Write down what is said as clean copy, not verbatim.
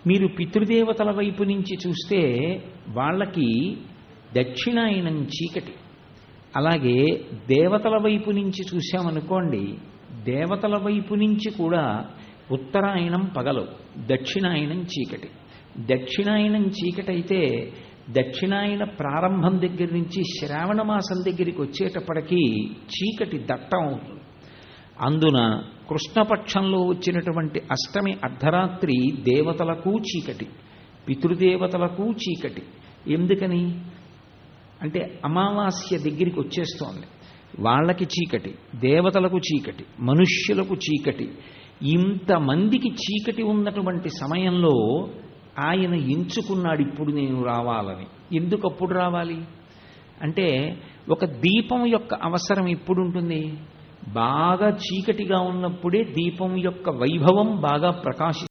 మీరు పితృదేవతల వైపు నుంచి చూస్తే వాళ్ళకి దక్షిణాయనం చీకటి. అలాగే దేవతల వైపు నుంచి చూశామనుకోండి, దేవతల వైపు నుంచి కూడా ఉత్తరాయణం పగలు, దక్షిణాయనం చీకటి. దక్షిణాయనం చీకటి అయితే దక్షిణాయన ప్రారంభం దగ్గర నుంచి శ్రావణ మాసం దగ్గరికి వచ్చేటప్పటికీ చీకటి దట్టం అవుతుంది. అందున కృష్ణపక్షంలో వచ్చినటువంటి అష్టమి అర్ధరాత్రి దేవతలకు చీకటి, పితృదేవతలకు చీకటి. ఎందుకని అంటే అమావాస్య దగ్గరికి వచ్చేస్తోంది, వాళ్ళకి చీకటి, దేవతలకు చీకటి, మనుష్యులకు చీకటి. ఇంతమందికి చీకటి ఉన్నటువంటి సమయంలో ఆయన ఎంచుకున్నాడు ఇప్పుడు నేను రావాలని. ఎందుకు అప్పుడు రావాలి అంటే, ఒక దీపం యొక్క అవసరం ఎప్పుడు ఉంటుంది? బాగా చీకటిగా ఉన్నప్పుడే దీపం యొక్క వైభవం బాగా